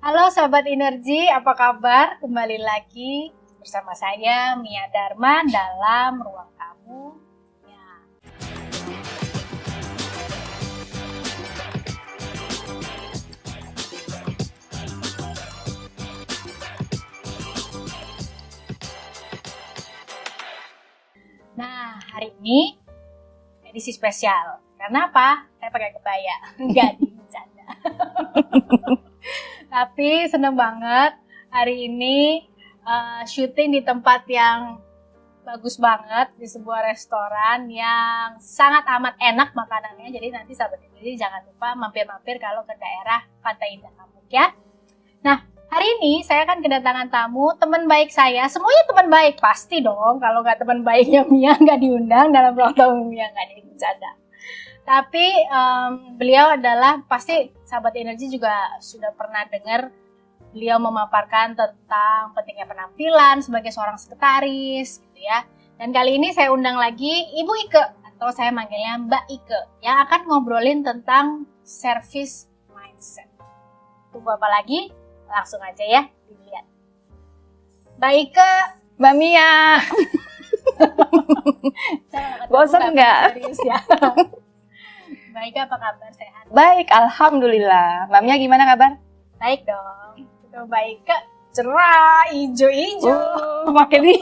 Halo Sobat Energi, apa kabar? Kembali lagi bersama saya Mia Dharma dalam Ruang Tamu. Nah, hari ini edisi spesial. Karena apa? Saya pakai kebaya, enggak bercanda. Tapi seneng banget hari ini syuting di tempat yang bagus banget, di sebuah restoran yang sangat amat enak makanannya. Jadi nanti sahabat ini jangan lupa mampir-mampir kalau ke daerah Pantai Indah Kapuk ya. Nah, hari ini saya akan kedatangan tamu, teman baik saya. Semuanya teman baik, pasti dong. Kalau nggak teman baiknya Mia nggak diundang dalam ruang tamu Mia, nggak bercanda. Tapi beliau adalah, pasti sahabat energi juga sudah pernah dengar beliau memaparkan tentang pentingnya penampilan sebagai seorang sekretaris gitu ya. Dan kali ini saya undang lagi Ibu Ike, atau saya manggilnya Mbak Ike, yang akan ngobrolin tentang service mindset. Tunggu apa lagi? Langsung aja ya dilihat. Mbak Ike, Mbak Mia. Bosan nggak? Ya. Mbak Ike apa kabar, sehat? Baik, alhamdulillah. Mbak Mia gimana kabar? Baik dong. Itu Mbak Ike cerah, ijo-ijo. Makin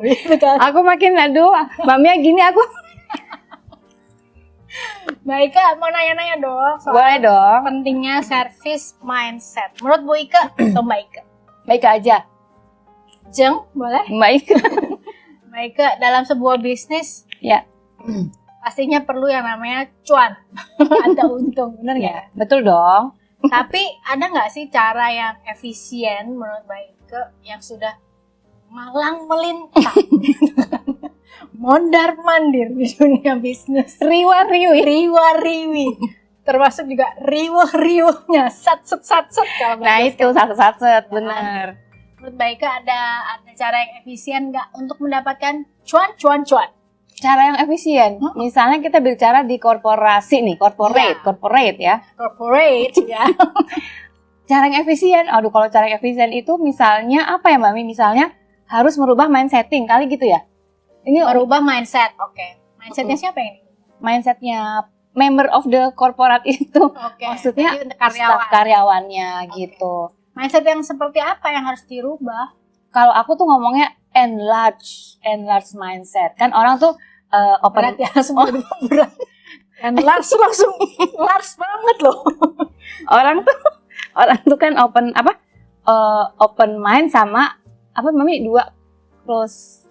gitu kan. Aku makin aduh. Mbak Mia gini aku. Mbak Ike mau nanya-nanya dong. Boleh dong. Pentingnya service mindset. Menurut Bu Ike atau Mbak Ike? Baik aja. Jeng, boleh? Baik. Mbak Ike, dalam sebuah bisnis Ya. pastinya perlu yang namanya cuan atau untung, bener nggak? Ya, betul dong. Tapi ada nggak sih cara yang efisien menurut Mbak Ike yang sudah malang melintang, mondar mandir di dunia bisnis, riwa-riwi, termasuk juga riuh-riuhnya, sat-set kalau Nah itu sat-set, bener. Menurut Mbak Ike ada cara yang efisien nggak untuk mendapatkan cuan? Cara yang efisien, misalnya kita bicara di korporasi nih, corporate ya. Corporate ya. Cara yang efisien, kalau cara yang efisien itu misalnya apa ya Mbak Mi? Misalnya harus merubah mindsetting kali gitu ya. Ini Merubah mindset, oke. Mindsetnya siapa ini? Mindsetnya member of the corporate itu, maksudnya staf karyawannya gitu. Mindset yang seperti apa yang harus dirubah? Kalau aku tuh ngomongnya enlarge mindset. Kan orang tuh open. Berat ya, semua berat. Enlarge langsung large banget loh. Orang tuh kan open mind sama apa Mami dua close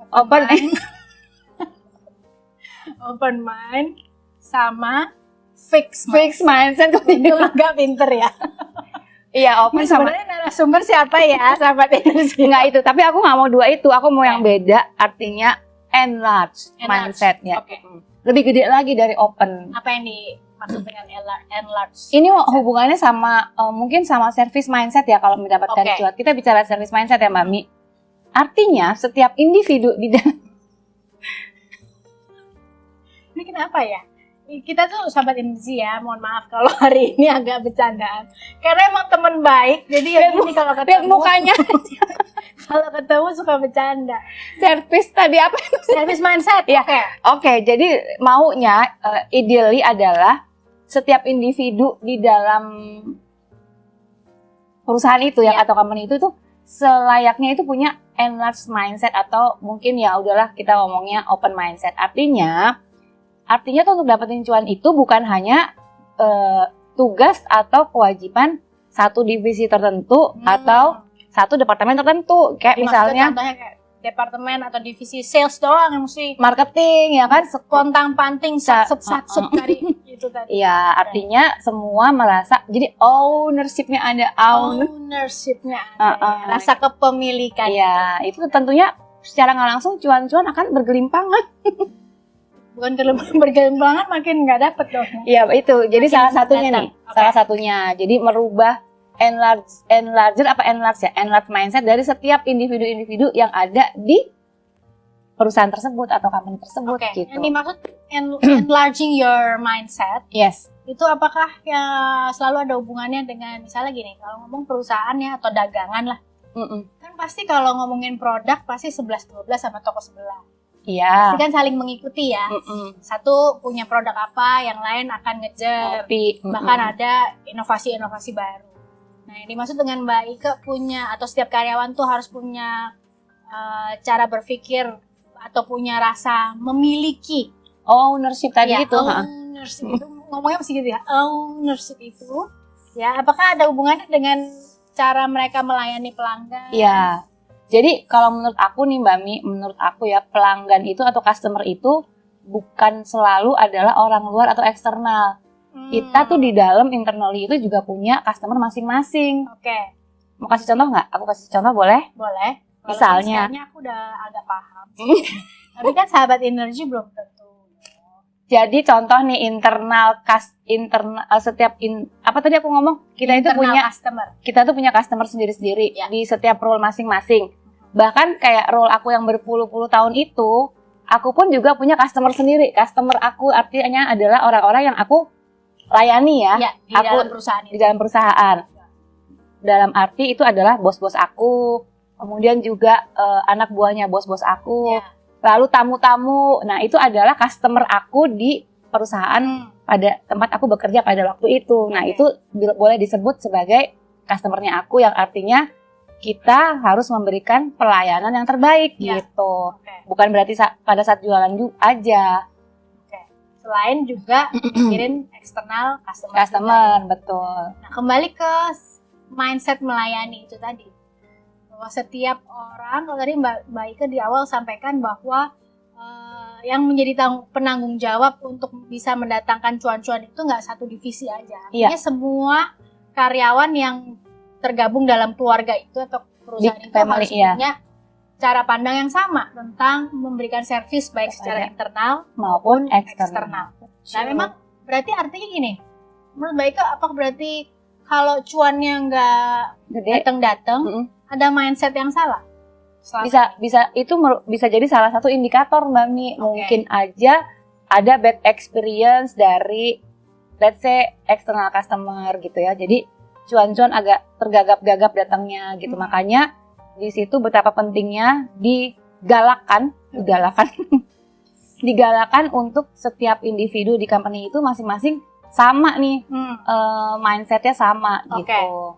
open mind sama fix mindset. Kok itu agak pinter ya. Iya, open sama. Sebenarnya narasumber siapa ya, sahabat energi? Enggak itu, tapi aku nggak mau dua itu. Aku mau yang beda, artinya enlarge mindsetnya. Lebih gede lagi dari open. Apa yang dimaksud dengan enlarge? Ini hubungannya sama mungkin sama service mindset ya kalau mendapatkan cuan. Kita bicara service mindset ya Mbak Mi. Artinya setiap individu di dalam. Ini kenapa ya? Kita tuh sahabat energi ya, mohon maaf kalau hari ini agak bercandaan. Karena emang teman baik, jadi ya gini kalau ketemu. Mukanya kalau ketemu suka bercanda. Service tadi apa? Service mindset ya. Oke, jadi maunya ideally adalah setiap individu di dalam perusahaan itu ya atau company itu tuh selayaknya itu punya enlarged mindset atau mungkin ya udahlah kita ngomongnya open mindset. Artinya tuh untuk dapetin cuan itu bukan hanya tugas atau kewajiban satu divisi tertentu atau satu departemen tertentu. Kayak misalnya contohnya kayak departemen atau divisi sales doang yang mesti marketing ya kan, pontang-panting sat-set dari itu tadi. Iya, artinya semua merasa jadi ownership-nya ada. Rasa kepemilikan. Iya, itu tentunya secara nggak langsung cuan-cuan akan bergelimpangan. Bukan bergelimpangan makin nggak dapet dong. Iya itu, jadi salah satunya. Jadi merubah enlarge mindset dari setiap individu yang ada di perusahaan tersebut atau company tersebut Oke, gitu. yang dimaksud enlarging your mindset Yes. itu apakah ya selalu ada hubungannya dengan misalnya gini, kalau ngomong perusahaan ya atau dagangan lah, kan pasti kalau ngomongin produk pasti 11-12 sama toko sebelah. Iya. Pasti kan saling mengikuti ya. Satu punya produk apa, yang lain akan ngejar. Bahkan ada inovasi-inovasi baru. Nah, yang dimaksud dengan Mbak Ike punya atau setiap karyawan tuh harus punya cara berpikir atau punya rasa memiliki Ownership tadi ya, itu. ownership itu ngomongnya mesti gitu ya. Ownership itu ya, apakah ada hubungannya dengan cara mereka melayani pelanggan? Iya. Jadi kalau menurut aku nih Mbak Mi, menurut aku ya pelanggan itu atau customer itu bukan selalu adalah orang luar atau eksternal. Kita tuh di dalam internally itu juga punya customer masing-masing. Oke. Mau kasih contoh nggak? Aku kasih contoh boleh? Boleh. Misalnya. Misalnya aku udah agak paham. Tapi kan sahabat energi belum tentu. Jadi contoh nih internal setiap apa tadi aku ngomong? Kita itu punya customer. Kita tuh punya customer sendiri-sendiri di setiap role masing-masing. Bahkan kayak role aku yang berpuluh-puluh tahun itu, aku pun juga punya customer sendiri. Customer aku artinya adalah orang-orang yang aku layani ya. Di dalam perusahaan. Di dalam perusahaan. Dalam arti itu adalah bos-bos aku, kemudian juga anak buahnya bos-bos aku. Lalu tamu-tamu, nah itu adalah customer aku di perusahaan pada tempat aku bekerja pada waktu itu. Nah itu boleh disebut sebagai customernya aku, yang artinya kita harus memberikan pelayanan yang terbaik gitu. Bukan berarti pada saat jualan aja. Selain juga mikirin eksternal customer betul. Nah kembali ke mindset melayani itu tadi. Bahwa setiap orang, kalau tadi Mbak Ike di awal sampaikan bahwa yang menjadi penanggung jawab untuk bisa mendatangkan cuan-cuan itu nggak satu divisi aja. Artinya semua karyawan yang tergabung dalam keluarga itu atau perusahaan itu harus punya cara pandang yang sama tentang memberikan servis baik secara internal maupun eksternal. Nah memang berarti artinya gini, menurut Mbak Ike apakah berarti kalau cuannya nggak datang-datang, ada mindset yang salah? Bisa jadi salah satu indikator Mbak Mi. Mungkin aja ada bad experience dari let's say external customer gitu ya. Jadi cuan-cuan agak tergagap-gagap datangnya gitu. Makanya di situ betapa pentingnya digalakan untuk setiap individu di company itu masing-masing sama nih, mindsetnya sama gitu.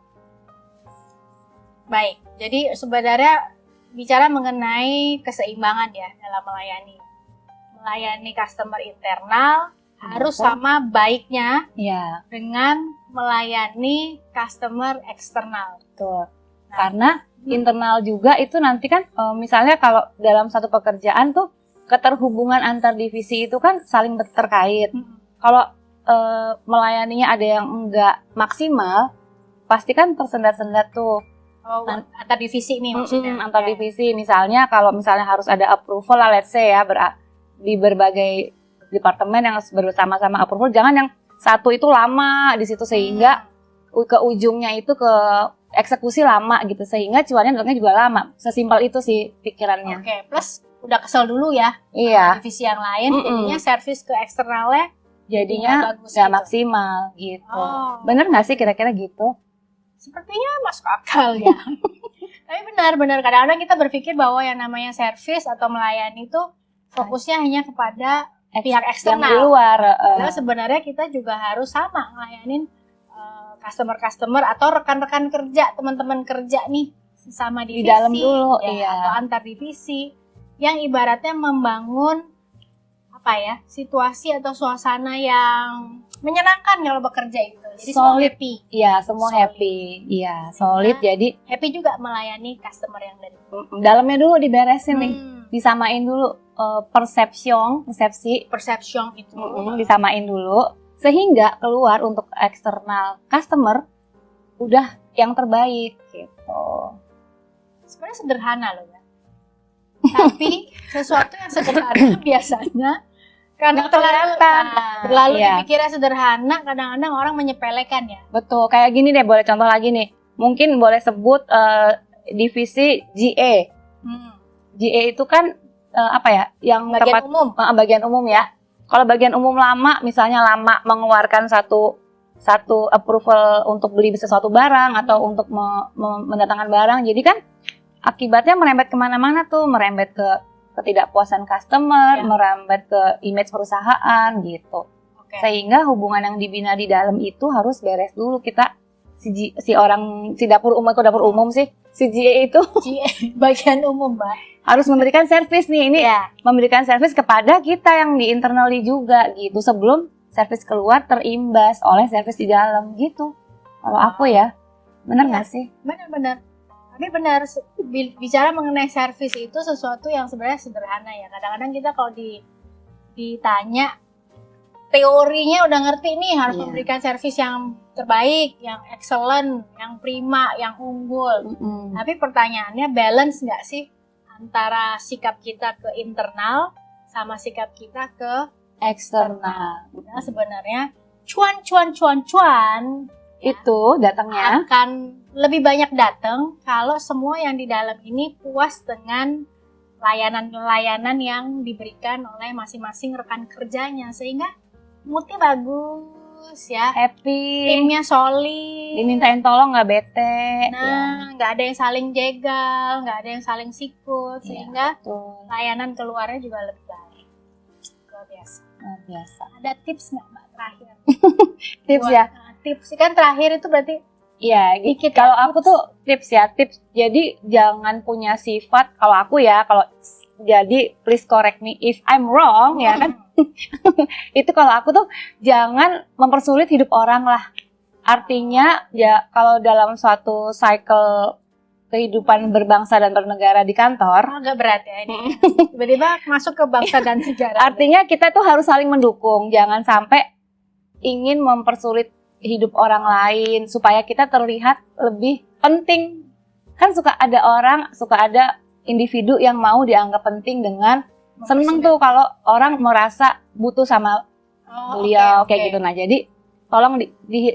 Baik, jadi sebenarnya bicara mengenai keseimbangan ya dalam melayani customer internal harus sama baiknya dengan melayani customer eksternal. Betul. Karena internal juga itu nanti kan misalnya kalau dalam satu pekerjaan tuh keterhubungan antar divisi itu kan saling terkait. Kalau melayaninya ada yang enggak maksimal, pasti kan tersendat-sendat tuh. Antar divisi nih maksudnya. Antar divisi, misalnya kalau misalnya harus ada approval lah, let's say ya, di berbagai departemen yang bersama-sama approval, jangan yang satu itu lama di situ sehingga ke ujungnya itu ke eksekusi lama gitu, sehingga cuannya datangnya juga lama. Sesimpel itu sih pikirannya. Plus udah kesel dulu ya. Divisi yang lain, jadinya servis ke eksternalnya jadinya nggak maksimal gitu. Bener nggak sih kira-kira gitu? Sepertinya masuk akal ya. Tapi benar-benar kadang-kadang kita berpikir bahwa yang namanya servis atau melayani itu fokusnya hanya kepada pihak eksternal. Yang di luar. Padahal sebenarnya kita juga harus sama ngelayanin customer atau rekan-rekan kerja, teman-teman kerja nih sama divisi, di dalam dulu, atau antar divisi yang ibaratnya membangun situasi atau suasana yang menyenangkan kalau bekerja itu. Jadi semua happy. Iya, semua happy. Iya, solid. Jadi happy juga melayani customer yang dari dalamnya dulu diberesin nih. Disamain dulu persepsi itu disamain dulu sehingga keluar untuk eksternal customer udah yang terbaik gitu. Sebenarnya sederhana loh ya. Tapi sesuatu yang sederhana biasanya karena terlalu dipikirnya sederhana, kadang-kadang orang menyepelekan ya. Betul, kayak gini deh, boleh contoh lagi nih. Mungkin boleh sebut divisi GA. GA itu kan apa ya, yang Bagian tepat umum. bagian umum ya. Kalau bagian umum lama, misalnya lama mengeluarkan satu approval untuk beli sesuatu barang atau untuk mendatangkan barang, jadi kan akibatnya merembet kemana-mana tuh, merembet ke ketidakpuasan customer, Ya. merembet ke image perusahaan gitu. Oke. Sehingga hubungan yang dibina di dalam itu harus beres dulu. Kita si dapur umum, itu dapur umum sih, si GA itu Bagian umum, Mbak. harus memberikan servis nih, ini Ya. memberikan servis kepada kita yang di internally juga gitu, sebelum servis keluar terimbas oleh servis di dalam gitu. Kalau aku ya, bener nggak sih? Benar-benar. Tapi benar, bicara mengenai servis itu sesuatu yang sebenarnya sederhana ya. Kadang-kadang kita kalau ditanya teorinya udah ngerti nih, harus Iya. memberikan servis yang terbaik, yang excellent, yang prima, yang unggul. Tapi pertanyaannya balance nggak sih antara sikap kita ke internal sama sikap kita ke Eksternal nah, sebenarnya cuan itu datangnya akan lebih banyak datang kalau semua yang di dalam ini puas dengan layanan-layanan yang diberikan oleh masing-masing rekan kerjanya, sehingga moodnya bagus ya, happy, timnya solid, dimintain tolong nggak bete, nah nggak ada yang saling jegal, nggak ada yang saling sikut, sehingga betul. layanan keluarnya juga lebih baik. Luar biasa. Luar biasa. Ada tips nggak Mbak terakhir? Tips Buat- ya. Tips kan terakhir itu berarti Iya, dikit. kalau aku tuh tips. Jadi jangan punya sifat, kalau aku ya, kalau jadi please correct me if I'm wrong ya kan. Itu kalau aku tuh jangan mempersulit hidup orang lah. Artinya ya kalau dalam suatu cycle kehidupan berbangsa dan bernegara di kantor, agak berat ya ini. Tiba-tiba masuk ke bangsa dan negara. artinya kita tuh harus saling mendukung. Jangan sampai ingin mempersulit hidup orang lain supaya kita terlihat lebih penting. Kan suka ada individu yang mau dianggap penting dengan seneng tuh kalau orang merasa butuh sama beliau kayak gitu. Nah, jadi tolong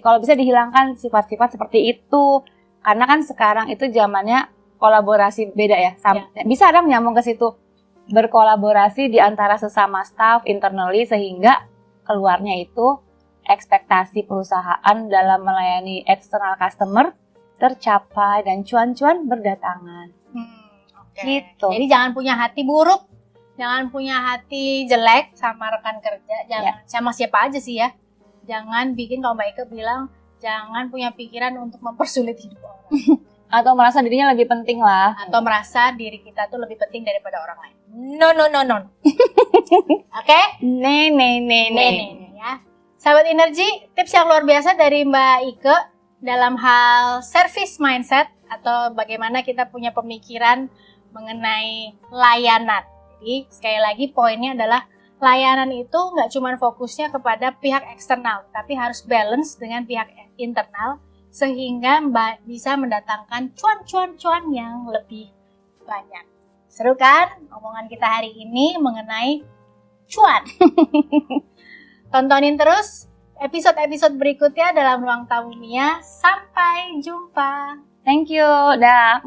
kalau bisa dihilangkan sifat-sifat seperti itu. Karena kan sekarang itu zamannya kolaborasi beda ya. Bisa ada nyambung ke situ. Berkolaborasi di antara sesama staff internally sehingga keluarnya itu ekspektasi perusahaan dalam melayani eksternal customer tercapai dan cuan-cuan berdatangan. Gitu. Jadi jangan punya hati buruk, jangan punya hati jelek sama rekan kerja, jangan sama siapa aja sih ya. Jangan bikin, kalau Mbak Ike bilang, jangan punya pikiran untuk mempersulit hidup orang. Atau merasa dirinya lebih penting lah. Atau merasa diri kita tuh lebih penting daripada orang lain. No. Oke? Nih ya. Sahabat Energi, tips yang luar biasa dari Mbak Ike dalam hal service mindset atau bagaimana kita punya pemikiran mengenai layanan. Jadi sekali lagi poinnya adalah layanan itu nggak cuma fokusnya kepada pihak eksternal, tapi harus balance dengan pihak internal sehingga bisa mendatangkan cuan yang lebih banyak. Seru kan omongan kita hari ini mengenai cuan? Tontonin terus episode-episode berikutnya dalam Ruang Tamu Mia. Sampai jumpa. Thank you. Dah.